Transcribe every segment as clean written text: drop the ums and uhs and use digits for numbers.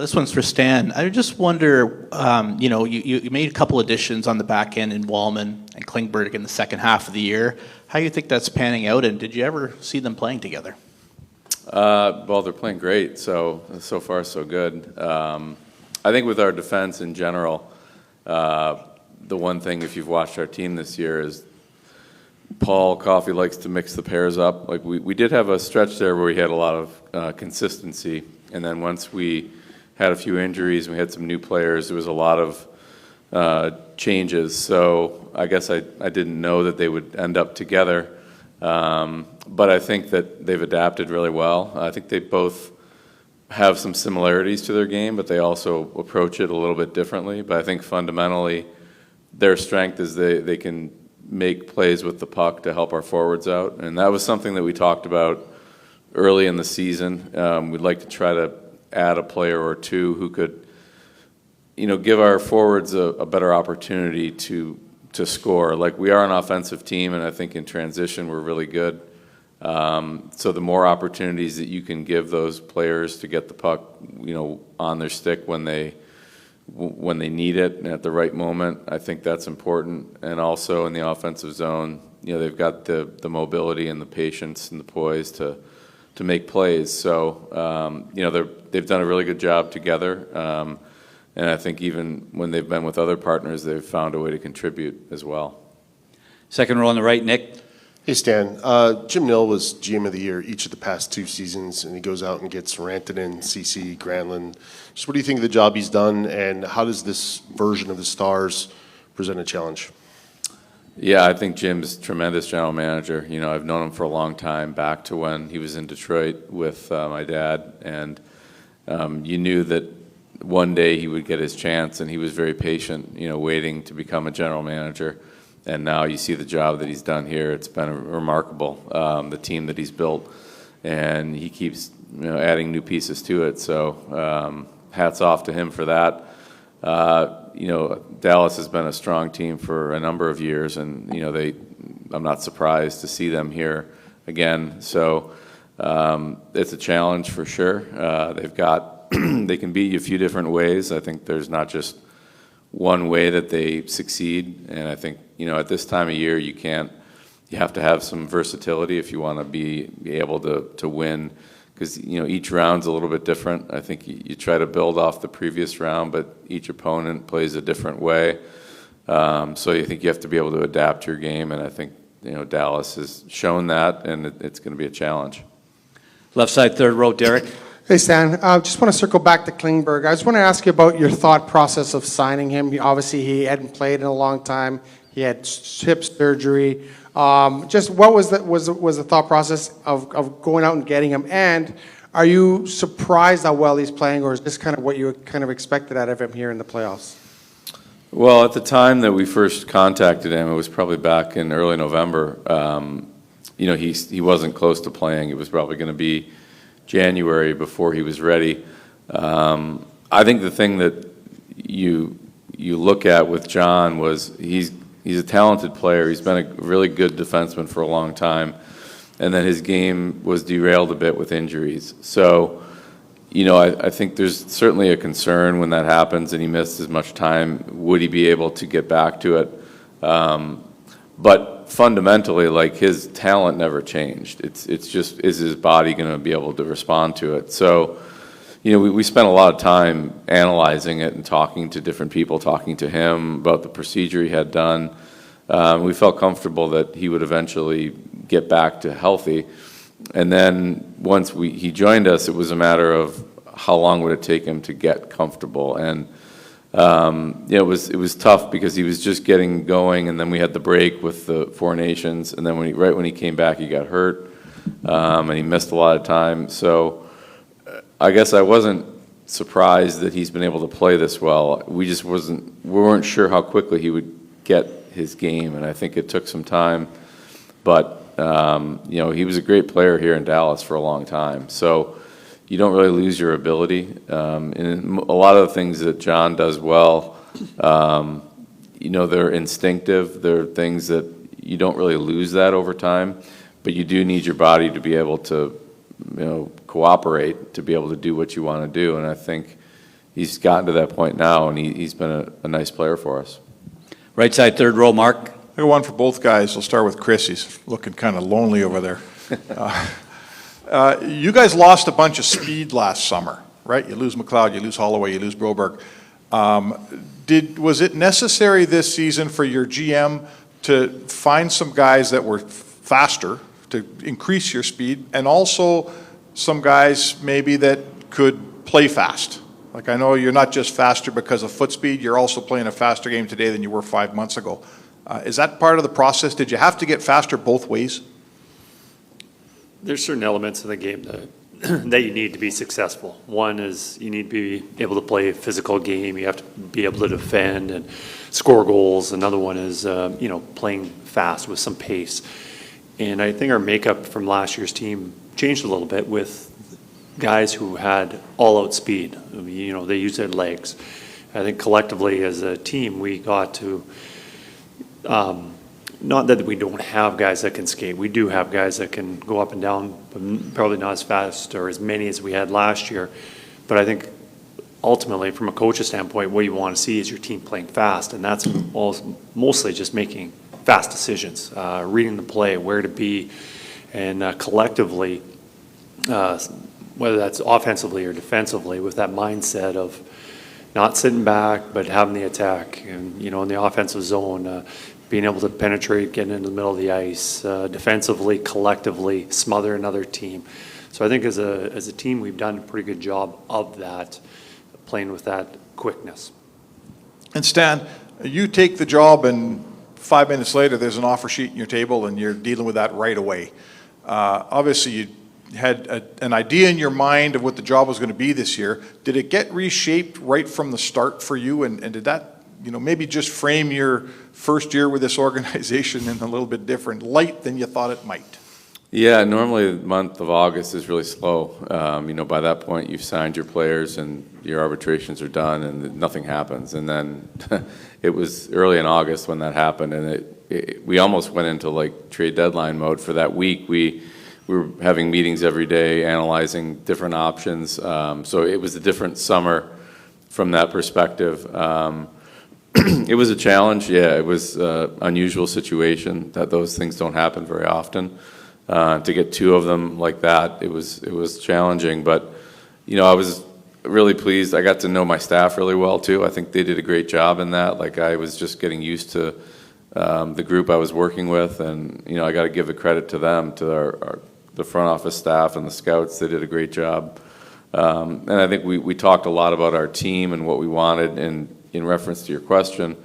This one's for Stan. I just wonder, you made a couple additions on the back end in Bowman and Klingberg in the second half of the year. How do you think that's panning out, and did you ever see them playing together? Well, they're playing great, so far so good. I think with our defense in general, the one thing, if you've watched our team this year, is Paul Coffey likes to mix the pairs up. Like we did have a stretch there where we had a lot of consistency, and then once we had a few injuries and we had some new players, there was a lot of changes. So I guess I didn't know that they would end up together, but I think that they've adapted really well. I think they both have some similarities to their game, but they also approach it a little bit differently. But I think fundamentally their strength is they can make plays with the puck to help our forwards out, and that was something that we talked about early in the season. We'd like to try to add a player or two who could, give our forwards a better opportunity to score. Like, we are an offensive team, and I think in transition we're really good. So the more opportunities that you can give those players to get the puck, on their stick when they need it and at the right moment, I think that's important. And also in the offensive zone, they've got the mobility and the patience and the poise to make plays. So they've done a really good job together. And I think even when they've been with other partners, they've found a way to contribute as well. Second row on the right, Nick. Hey, Stan. Jim Nill was GM of the Year each of the past 2 seasons, and he goes out and gets Rantanen, CC, Granlund. Just what do you think of the job he's done, and how does this version of the Stars present a challenge? Yeah, I think Jim's a tremendous general manager. I've known him for a long time, back to when he was in Detroit with my dad, and you knew that one day he would get his chance, and he was very patient, waiting to become a general manager. And now you see the job that he's done here. It's been remarkable, the team that he's built, and he keeps adding new pieces to it. So hats off to him for that. Dallas has been a strong team for a number of years, and I'm not surprised to see them here again. So it's a challenge for sure. They can beat you a few different ways. I think there's not just one way that they succeed, and I think at this time of year you have to have some versatility if you want to be able to win, because each round's a little bit different. I think you try to build off the previous round, but each opponent plays a different way. So I think you have to be able to adapt your game, and I think Dallas has shown that, and it's going to be a challenge. Left side, third row, Derek. Hey, Stan. I just want to circle back to Klingberg. I just want to ask you about your thought process of signing him. Obviously, he hadn't played in a long time. He had hip surgery. Just what was the thought process of going out and getting him? And are you surprised how well he's playing, or is this kind of what you kind of expected out of him here in the playoffs? Well, at the time that we first contacted him, it was probably back in early November. He wasn't close to playing. It was probably going to be January before he was ready. I think the thing that you look at with John was he's a talented player. He's been a really good defenseman for a long time, and then his game was derailed a bit with injuries. So, I think there's certainly a concern when that happens and he missed as much time. Would he be able to get back to it? But fundamentally, like, his talent never changed. It's just, is his body going to be able to respond to it? So, we spent a lot of time analyzing it and talking to different people, talking to him about the procedure he had done. We felt comfortable that he would eventually get back to healthy. And then once he joined us, it was a matter of how long would it take him to get comfortable. And it was tough because he was just getting going, and then we had the break with the Four Nations, and then right when he came back, he got hurt, and he missed a lot of time. So I guess I wasn't surprised that he's been able to play this well. We weren't sure how quickly he would get his game, and I think it took some time. But he was a great player here in Dallas for a long time. So you don't really lose your ability. And a lot of the things that John does well, they're instinctive. They're things that you don't really lose that over time, but you do need your body to be able to, cooperate, to be able to do what you want to do. And I think, he's gotten to that point now, and he's been a nice player for us. Right side, third row, Mark. I got one for both guys. I'll start with Kris. He's looking kind of lonely over there. You guys lost a bunch of speed last summer, right? You lose McLeod, you lose Holloway, you lose Broberg. Was it necessary this season for your GM to find some guys that were faster to increase your speed, and also some guys maybe that could play fast? Like, I know you're not just faster because of foot speed, you're also playing a faster game today than you were 5 months ago. Is that part of the process? Did you have to get faster both ways? There's certain elements of the game that you need to be successful. One is you need to be able to play a physical game. You have to be able to defend and score goals. Another one is, playing fast with some pace. And I think our makeup from last year's team changed a little bit with guys who had all-out speed. They used their legs. I think collectively as a team, we got to, not that we don't have guys that can skate. We do have guys that can go up and down, but probably not as fast or as many as we had last year. But I think ultimately, from a coach's standpoint, what you want to see is your team playing fast, and that's mostly just making fast decisions, reading the play, where to be, and collectively, whether that's offensively or defensively, with that mindset of not sitting back but having the attack, and in the offensive zone, being able to penetrate, getting into the middle of the ice, defensively, collectively, smother another team. So I think as a team, we've done a pretty good job of that, playing with that quickness. And Stan, you take the job and 5 minutes later there's an offer sheet on your table and you're dealing with that right away. Obviously you had an idea in your mind of what the job was going to be this year. Did it get reshaped right from the start for you, and did that maybe just frame your first year with this organization in a little bit different light than you thought it might? Yeah, normally the month of August is really slow. By that point you've signed your players and your arbitrations are done and nothing happens. And then it was early in August when that happened, and we almost went into like trade deadline mode for that week. We were having meetings every day, analyzing different options. So it was a different summer from that perspective. It was a challenge. Yeah, it was an unusual situation that those things don't happen very often. To get two of them like that, it was challenging. But I was really pleased. I got to know my staff really well too. I think they did a great job in that. Like, I was just getting used to the group I was working with, and I got to give the credit to them, to the front office staff and the scouts. They did a great job. And I think we talked a lot about our team and what we wanted. And in reference to your question,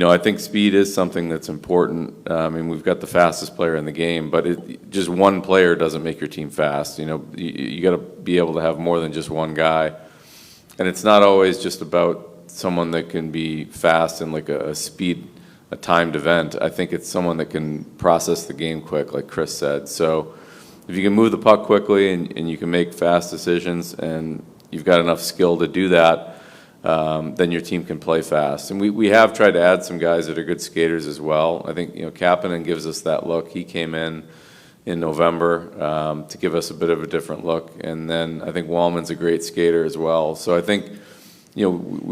I think speed is something that's important. We've got the fastest player in the game, but just one player doesn't make your team fast. You got to be able to have more than just one guy. And it's not always just about someone that can be fast in like a timed event. I think it's someone that can process the game quick, like Kris said. So if you can move the puck quickly and you can make fast decisions and you've got enough skill to do that, then your team can play fast. And we have tried to add some guys that are good skaters as well. I think Kapanen gives us that look. He came in November to give us a bit of a different look. And then I think Wallman's a great skater as well. So I think we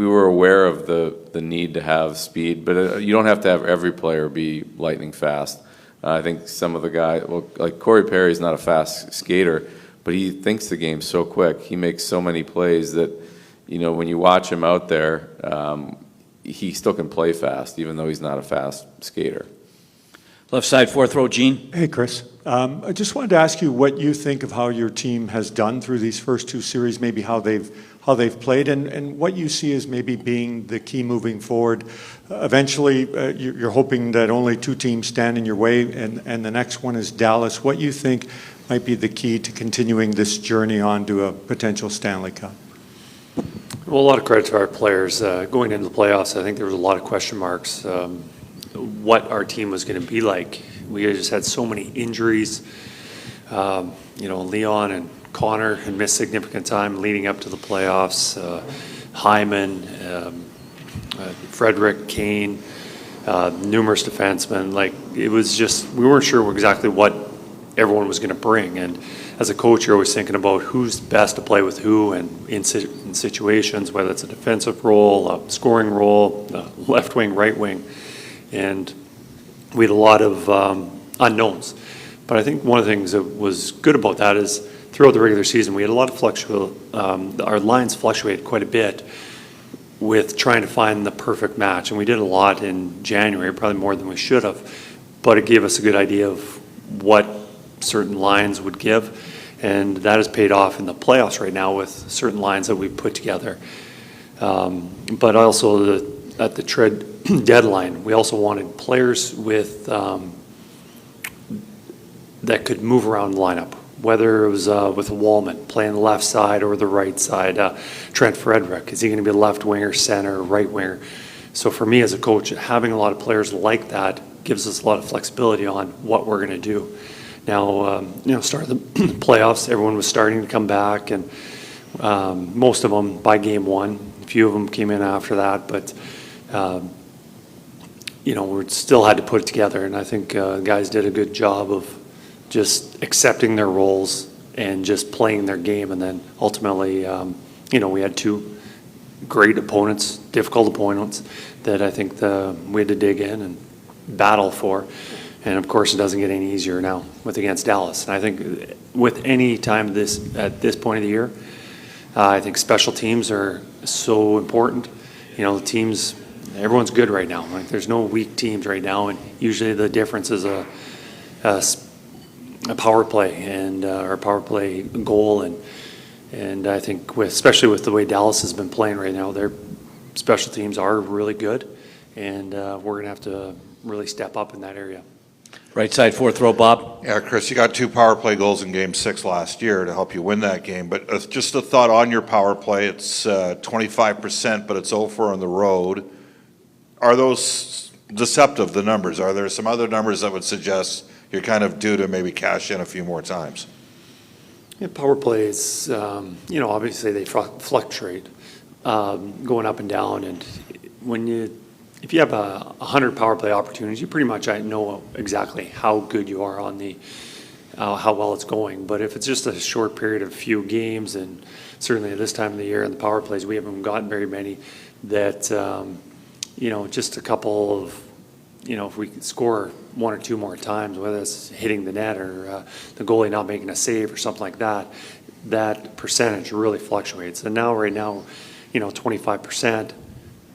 were aware of the need to have speed, but you don't have to have every player be lightning fast. I think some of the guys, like Corey Perry's not a fast skater, but he thinks the game so quick. He makes so many plays that, when you watch him out there, he still can play fast, even though he's not a fast skater. Left side, fourth row, Gene. Hey, Kris. I just wanted to ask you what you think of how your team has done through these first two series, maybe how they've played, and what you see as maybe being the key moving forward. Eventually, you're hoping that only two teams stand in your way, and the next one is Dallas. What you think might be the key to continuing this journey on to a potential Stanley Cup? Well, a lot of credit to our players. Going into the playoffs, I think there was a lot of question marks. What our team was going to be like. We just had so many injuries. Leon and Connor had missed significant time leading up to the playoffs. Hyman, Frederick, Kane, numerous defensemen. Like, it was just, we weren't sure exactly what everyone was going to bring. And as a coach, you're always thinking about who's best to play with who, and in situations, whether it's a defensive role, a scoring role, left wing, right wing. And we had a lot of unknowns. But I think one of the things that was good about that is throughout the regular season, we had a lot of our lines fluctuated quite a bit with trying to find the perfect match. And we did a lot in January, probably more than we should have. But it gave us a good idea of what certain lines would give. And that has paid off in the playoffs right now with certain lines that we've put together. But also at the trade deadline, we also wanted players with that could move around the lineup, whether it was with a Wallman playing the left side or the right side. Trent Frederick, is he going to be a left winger, center, right winger? So for me as a coach, having a lot of players like that gives us a lot of flexibility on what we're going to do. Now, start of the playoffs, everyone was starting to come back, and most of them by game one. A few of them came in after that, but we still had to put it together, and I think guys did a good job of just accepting their roles and just playing their game. And then ultimately, we had two great opponents, difficult opponents, that I think we had to dig in and battle for. And of course, it doesn't get any easier now against Dallas. And I think with any time at this point of the year, I think special teams are so important. The teams, everyone's good right now. Like, there's no weak teams right now, and usually the difference is a power play and or power play goal, and I think especially with the way Dallas has been playing right now, their special teams are really good, and we're gonna have to really step up in that area. Right side, fourth row, Bob. Yeah, Kris, you got 2 power play goals in Game 6 last year to help you win that game. But just a thought on your power play. It's 25%, but it's 0-4 on the road. Are those deceptive, the numbers? Are there some other numbers that would suggest you're kind of due to maybe cash in a few more times? Yeah, power plays, obviously they fluctuate, going up and down. And if you have 100 power play opportunities, you pretty much know exactly how good you are on how well it's going. But if it's just a short period of a few games, and certainly at this time of the year in the power plays, we haven't gotten very many, that, just a couple of, if we can score 1 or 2 more times, whether it's hitting the net or the goalie not making a save or something like that, that percentage really fluctuates. And right now, 25%.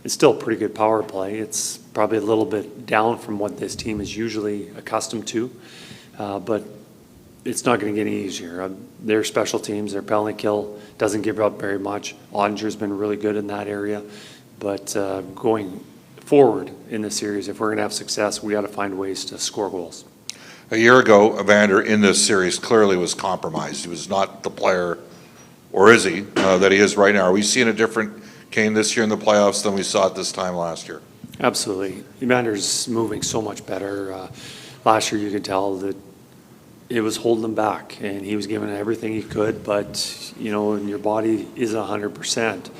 It's still a pretty good power play. It's probably a little bit down from what this team is usually accustomed to, but it's not going to get any easier. Their special teams, their penalty kill doesn't give up very much. Ottinger's been really good in that area, but going forward in this series, if we're going to have success, we got to find ways to score goals. A year ago, Evander in this series clearly was compromised. He was not the player, or is he, that he is right now? Are we seeing a different Kane this year in the playoffs than we saw at this time last year? Absolutely. Evander's moving so much better. Last year you could tell that it was holding him back, and he was giving everything he could, but, when your body isn't 100%,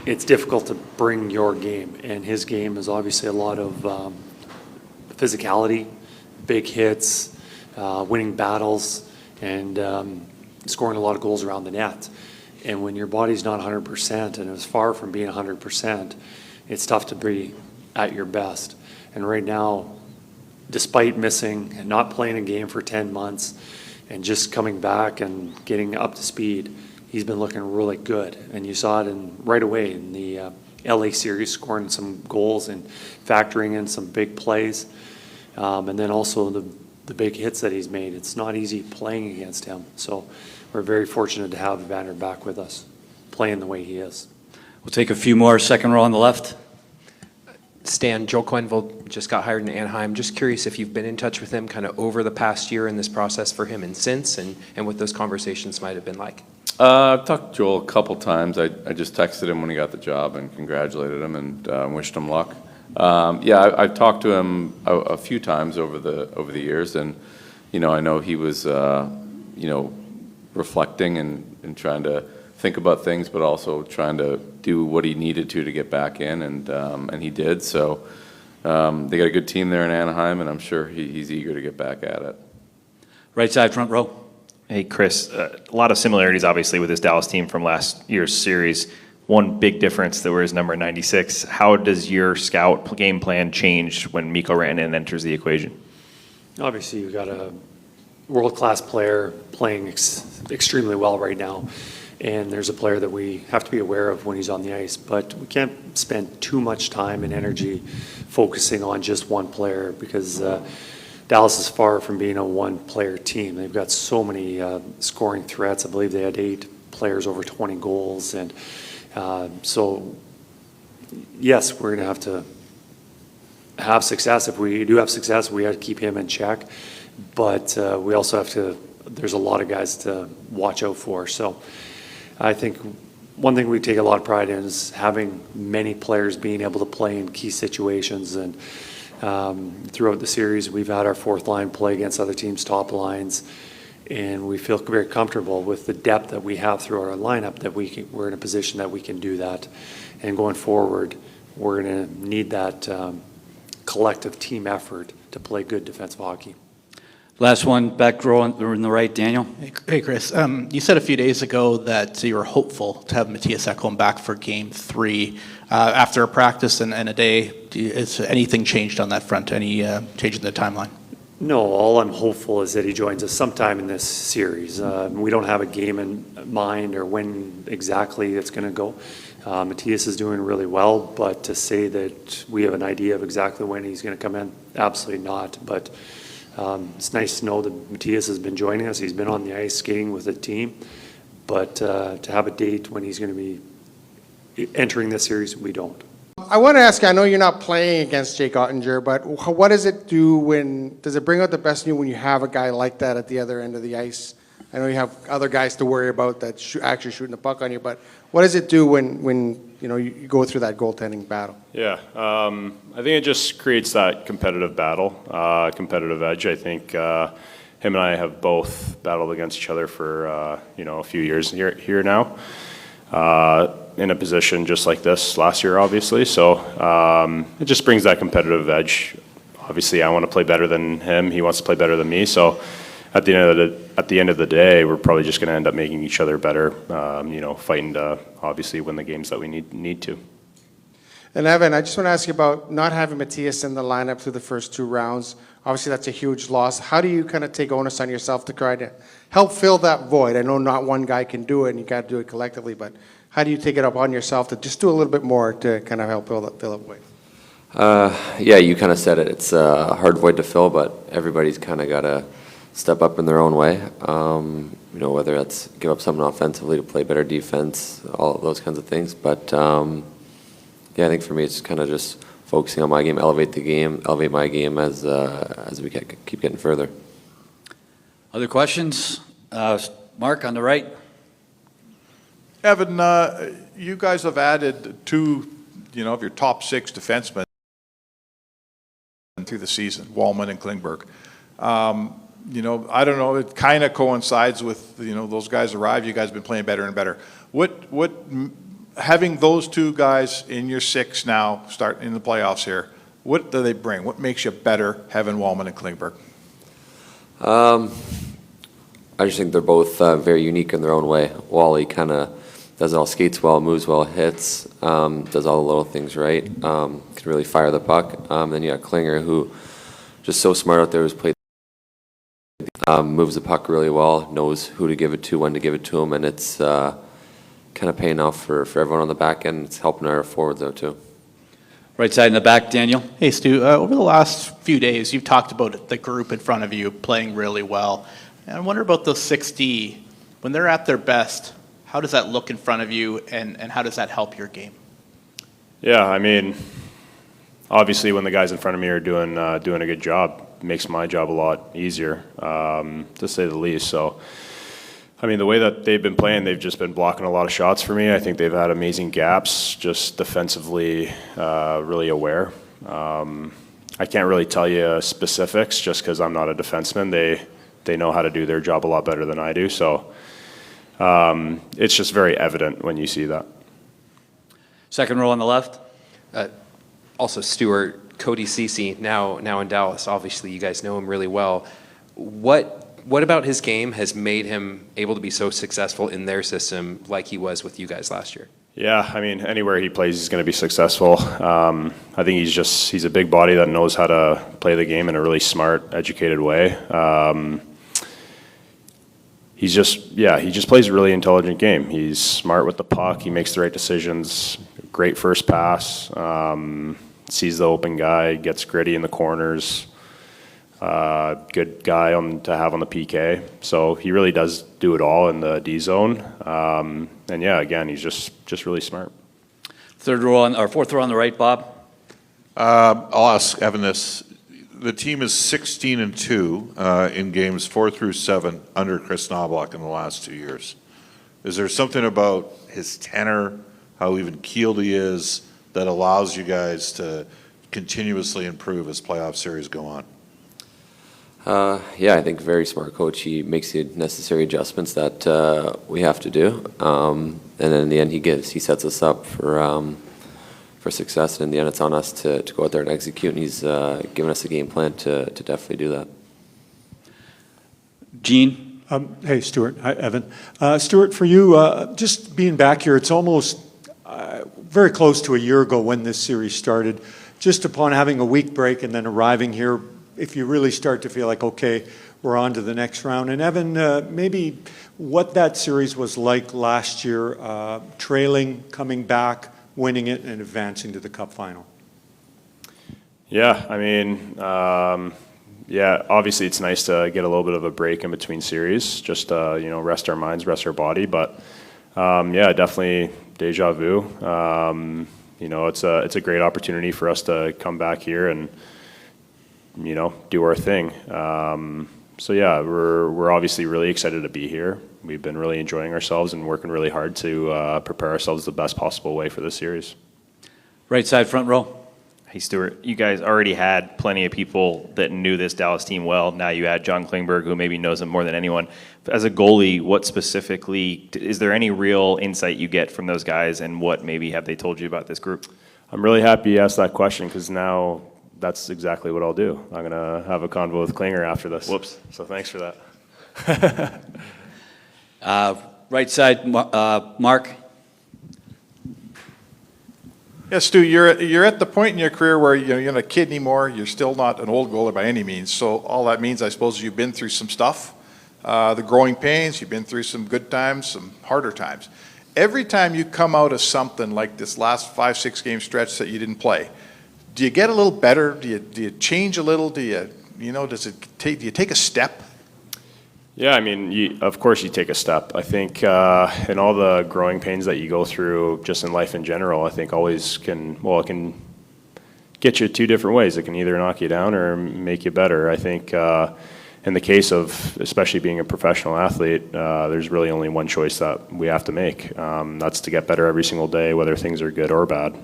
it's difficult to bring your game, and his game is obviously a lot of physicality, big hits, winning battles, and scoring a lot of goals around the net. And when your body's not 100%, and it's far from being 100%, it's tough to be at your best. And right now, despite missing and not playing a game for 10 months and just coming back and getting up to speed, he's been looking really good. And you saw it right away in the LA series, scoring some goals and factoring in some big plays. And then also the big hits that he's made. It's not easy playing against him. So we're very fortunate to have Evander back with us, playing the way he is. We'll take a few more, second row on the left. Stan, Joe Quenneville just got hired in Anaheim. Just curious if you've been in touch with him kind of over the past year in this process for him and since, and what those conversations might have been like. I've talked to Joel a couple times. I just texted him when he got the job and congratulated him and wished him luck. I've talked to him a few times over the years, and I know he was reflecting and trying to think about things, but also trying to do what he needed to get back in, and he did. So they got a good team there in Anaheim, and I'm sure he's eager to get back at it. Right side, front row. Hey, Kris, a lot of similarities, obviously, with this Dallas team from last year's series. One big difference that was number 96. How does your scout game plan change when Mikko Rantanen enters the equation? Obviously, you've got a world-class player playing extremely well right now, and there's a player that we have to be aware of when he's on the ice, but we can't spend too much time and energy focusing on just one player because Dallas is far from being a one-player team. They've got so many scoring threats. I believe they had 8 players over 20 goals, and so yes, we're going to have success. If we do have success, we have to keep him in check, but we also have to, there's a lot of guys to watch out for. So I think one thing we take a lot of pride in is having many players being able to play in key situations. And throughout the series, we've had our fourth line play against other teams' top lines, and we feel very comfortable with the depth that we have through our lineup that we're in a position that we can do that. And going forward, we're going to need that collective team effort to play good defensive hockey. Last one, back row in the right, Daniel. Hey, Kris. You said a few days ago that you were hopeful to have Mattias Ekholm back for Game 3. After a practice and a day, is anything changed on that front? Any change in the timeline? No, all I'm hopeful is that he joins us sometime in this series. We don't have a game in mind or when exactly it's going to go. Mattias is doing really well, but to say that we have an idea of exactly when he's going to come in, absolutely not. But it's nice to know that Mattias has been joining us. He's been on the ice skating with the team, but to have a date when he's going to be entering this series, we don't. I want to ask you, I know you're not playing against Jake Ottinger, but what does it do does it bring out the best in you when you have a guy like that at the other end of the ice? I know you have other guys to worry about that actually shooting the puck on you, but what does it do when you go through that goaltending battle? Yeah, I think it just creates that competitive battle, competitive edge. I think him and I have both battled against each other for a few years here now, in a position just like this last year, obviously. So it just brings that competitive edge. Obviously, I want to play better than him. He wants to play better than me. So at the end of the day, we're probably just going to end up making each other better. Fighting to obviously win the games that we need to. And Evan, I just want to ask you about not having Mattias in the lineup through the first 2 rounds. Obviously, that's a huge loss. How do you kind of take onus on yourself to try to help fill that void? I know not one guy can do it, and you got to do it collectively, but how do you take it up on yourself to just do a little bit more to kind of help fill that void? Yeah, you kind of said it. It's a hard void to fill, but everybody's kind of got to step up in their own way. Whether that's give up something offensively to play better defense, all of those kinds of things. But I think for me, it's kind of just focusing on my game, elevate my game as we keep getting further. Other questions? Mark on the right. Evan, you guys have added 2, of your top 6 defensemen through the season, Bowman and Klingberg. I don't know, it kind of coincides with, those guys arrived, you guys have been playing better and better. What having those 2 guys in your 6 now, start in the playoffs here, what do they bring? What makes you better having Bowman and Klingberg? I just think they're both very unique in their own way. Wally kind of does it all, skates well, moves well, hits, does all the little things right, can really fire the puck. Then you got Klinger, who just so smart out there, who's played, moves the puck really well, knows who to give it to, when to give it to him, and it's kind of paying off for everyone on the back end. It's helping our forwards out too. Right side in the back, Daniel. Hey, Stu. Over the last few days, you've talked about the group in front of you playing really well. And I wonder about those 6D. When they're at their best, how does that look in front of you, and how does that help your game? Yeah, I mean, obviously when the guys in front of me are doing a good job, it makes my job a lot easier, to say the least. So, I mean, the way that they've been playing, they've just been blocking a lot of shots for me. I think they've had amazing gaps, just defensively, really aware. I can't really tell you specifics just because I'm not a defenseman. They know how to do their job a lot better than I do. So it's just very evident when you see that. Second row on the left. Also, Stuart, Cody Ceci, now in Dallas. Obviously, you guys know him really well. What What about his game has made him able to be so successful in their system like he was with you guys last year? Yeah, I mean, anywhere he plays, he's going to be successful. I think he's a big body that knows how to play the game in a really smart, educated way. He just plays a really intelligent game. He's smart with the puck. He makes the right decisions. Great first pass. Sees the open guy. Gets gritty in the corners. Good guy to have on the PK. So he really does do it all in the D zone. And yeah, again, he's just really smart. Fourth row on the right, Bob. I'll ask Evan this. The team is 16-2 in games 4 through 7 under Kris Knoblauch in the last 2 years. Is there something about his tenor, how even keeled he is, that allows you guys to continuously improve as playoff series go on? Yeah, I think very smart coach. He makes the necessary adjustments that we have to do, and then in the end, he sets us up for success. And in the end, it's on us to go out there and execute. And he's given us a game plan to definitely do that. Gene. Hey, Stuart. Hi, Evan. Stuart, for you, just being back here, it's almost very close to a year ago when this series started. Just upon having a week break and then arriving here, if you really start to feel like, okay, we're on to the next round. And Evan, maybe what that series was like last year, trailing, coming back, winning it, and advancing to the Cup final. Yeah, I mean, obviously it's nice to get a little bit of a break in between series, just rest our minds, rest our body. But definitely deja vu. It's a great opportunity for us to come back here and do our thing. We're obviously really excited to be here. We've been really enjoying ourselves and working really hard to prepare ourselves the best possible way for this series. Right side, front row. Hey, Stuart, you guys already had plenty of people that knew this Dallas team well. Now you add John Klingberg, who maybe knows them more than anyone. As a goalie, what specifically, is there any real insight you get from those guys, and what maybe have they told you about this group? I'm really happy you asked that question, because now that's exactly what I'll do. I'm going to have a convo with Klinger after this. Whoops. So thanks for that. Right side, Mark. Yeah, Stu, you're at the point in your career where you're not a kid anymore. You're still not an old goalie by any means. So all that means, I suppose, you've been through some stuff, the growing pains. You've been through some good times, some harder times. Every time you come out of something like this last 5-6 game stretch that you didn't play, do you get a little better? Do you change a little? Do you take a step? Yeah, I mean, of course you take a step. I think in all the growing pains that you go through just in life in general, I think always it can get you 2 different ways. It can either knock you down or make you better. I think in the case of especially being a professional athlete, there's really only one choice that we have to make. That's to get better every single day, whether things are good or bad.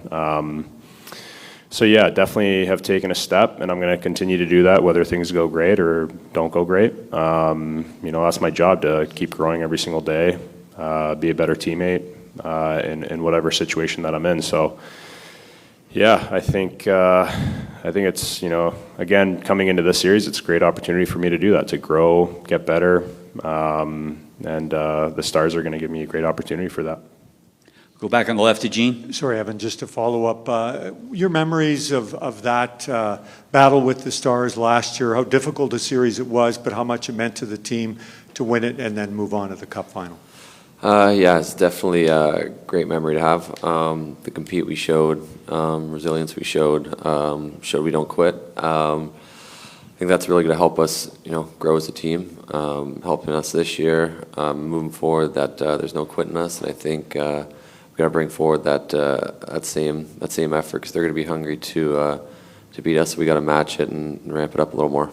Definitely have taken a step, and I'm going to continue to do that, whether things go great or don't go great. That's my job, to keep growing every single day, be a better teammate in whatever situation that I'm in. So, I think it's, again, coming into this series, it's a great opportunity for me to do that, to grow, get better, and the Stars are going to give me a great opportunity for that. Go back on the left to Gene. Sorry, Evan, just to follow up, your memories of that battle with the Stars last year, how difficult a series it was, but how much it meant to the team to win it and then move on to the Cup final. It's definitely a great memory to have. The compete we showed, resilience we showed we don't quit. I think that's really going to help us, grow as a team, helping us this year, moving forward. That there's no quitting us, and I think we've got to bring forward that same effort, because they're going to be hungry to beat us. So we got to match it and ramp it up a little more.